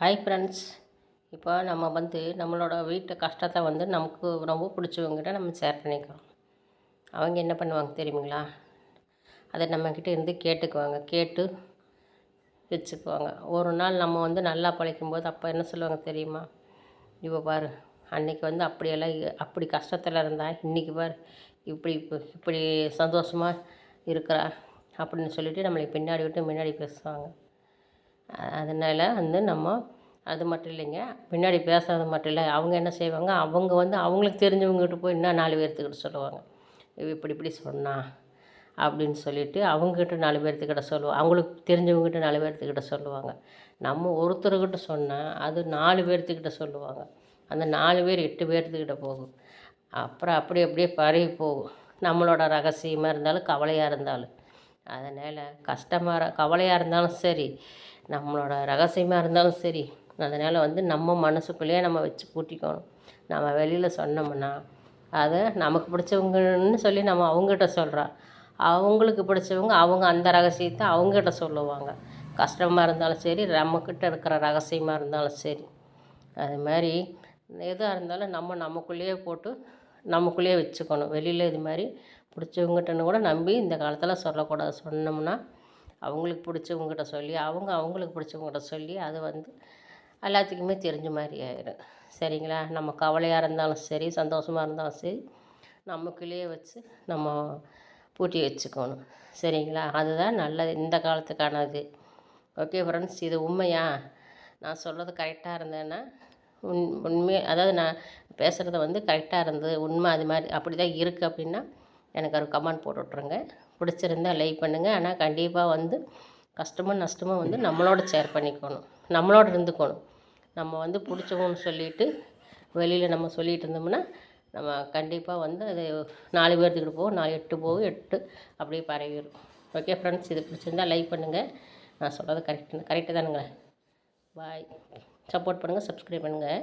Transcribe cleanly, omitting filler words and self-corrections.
Hi friends. இப்போ நம்ம நம்மளோட வீட்டு கஷ்டத்தை நமக்கு ரொம்ப பிடிச்சவங்ககிட்ட நம்ம ஷேர் பண்ணிக்கிறோம். அவங்க என்ன பண்ணுவாங்க தெரியுங்களா? அதை நம்மக்கிட்ட இருந்து கேட்டுக்குவாங்க, கேட்டு வச்சுக்குவாங்க. ஒரு நாள் நம்ம நல்லா பழைக்கும்போது அப்போ என்ன சொல்லுவாங்க தெரியுமா? இப்போ பாரு, அன்றைக்கி அப்படியெல்லாம் அப்படி கஷ்டத்தில் இருந்தா இன்றைக்கி பாரு இப்படி சந்தோஷமாக இருக்கிறா அப்படின்னு சொல்லிவிட்டு நம்மளை பின்னாடி விட்டு முன்னாடி பேசுவாங்க. அதனால் நம்ம அது மட்டும் இல்லைங்க, பின்னாடி பேசுறது மட்டும் இல்லை, அவங்க என்ன செய்வாங்க, அவங்க அவங்களுக்கு தெரிஞ்சவங்ககிட்ட போய் இன்னும் 4 பேர்த்துக்கிட்ட சொல்லுவாங்க. இப்படி சொன்னா அப்படின்னு சொல்லிவிட்டு அவங்ககிட்ட 4 பேர்த்துக்கிட்ட சொல்லுவாங்க. அவங்களுக்கு தெரிஞ்சவங்ககிட்ட 4 பேர்த்துக்கிட்ட சொல்லுவாங்க. நம்ம ஒருத்தர்கிட்ட சொன்னால் அது 4 பேர்த்துக்கிட்ட சொல்லுவாங்க. அந்த 4 பேர் 8 பேர்த்துக்கிட்ட போகும். அப்புறம் அப்படியே பரவி போகும். நம்மளோட ரகசியமாக இருந்தாலும் கவலையாக இருந்தாலும். அதனால் கவலையாக இருந்தாலும் சரி, நம்மளோட ரகசியமாக இருந்தாலும் சரி, அதனால் நம்ம மனசுக்குள்ளேயே நம்ம வச்சு பூட்டிக்கணும். நம்ம வெளியில் சொன்னோம்னா அதை நமக்கு பிடிச்சவங்கன்னு சொல்லி நம்ம அவங்ககிட்ட சொல்கிறோம். அவங்களுக்கு பிடிச்சவங்க அவங்க அந்த ரகசியத்தை அவங்ககிட்ட சொல்லுவாங்க. கஷ்டமாக இருந்தாலும் சரி, நம்மக்கிட்ட இருக்கிற ரகசியமாக இருந்தாலும் சரி, அது மாதிரி எதாக இருந்தாலும் நமக்குள்ளேயே போட்டு நமக்குள்ளேயே வச்சுக்கணும். வெளியில் இது மாதிரி பிடிச்சவங்ககிட்டன்னு கூட நம்பி இந்த காலத்தில் சொல்லக்கூடாது. சொன்னோம்னா அவங்களுக்கு பிடிச்சவங்ககிட்ட சொல்லி அவங்களுக்கு பிடிச்சவங்ககிட்ட சொல்லி அது எல்லாத்துக்குமே தெரிஞ்ச மாதிரி ஆயிடும். சரிங்களா? நம்ம கவலையாக இருந்தாலும் சரி, சந்தோஷமாக இருந்தாலும் சரி, நமக்குள்ளேயே வச்சு நம்ம பூட்டி வச்சுக்கணும். சரிங்களா? அதுதான் நல்லது, இந்த காலத்துக்கானது. ஓகே ஃப்ரெண்ட்ஸ், இது உண்மையா? நான் சொல்கிறது கரெக்டாக இருந்தேன்னா உண்மை, அதாவது நான் பேசுகிறது கரெக்டாக இருந்தது, உண்மை அது மாதிரி அப்படி தான் இருக்குது அப்படின்னா எனக்கு ஒரு கமெண்ட் போட்டு விட்ருங்க. பிடிச்சிருந்தா லைக் பண்ணுங்கள். ஆனால் கண்டிப்பாக கஷ்டமோ நஷ்டமோ நம்மளோட ஷேர் பண்ணிக்கணும், நம்மளோட இருந்துக்கணும். நம்ம பிடிச்சவங்கன்னு சொல்லிவிட்டு வெளியில் நம்ம சொல்லிகிட்டு இருந்தோம்னா நம்ம கண்டிப்பாக அது 4 பேர்த்துக்கிட்ட போகும், 8 போகும், 8 அப்படியே பரவிடும். ஓகே ஃப்ரெண்ட்ஸ், இது பிடிச்சிருந்தா லைக் பண்ணுங்கள். நான் சொல்கிறது கரெக்டு தானுங்களே? பாய். சப்போர்ட் பண்ணுங்கள், சப்ஸ்கிரைப் பண்ணுங்கள்.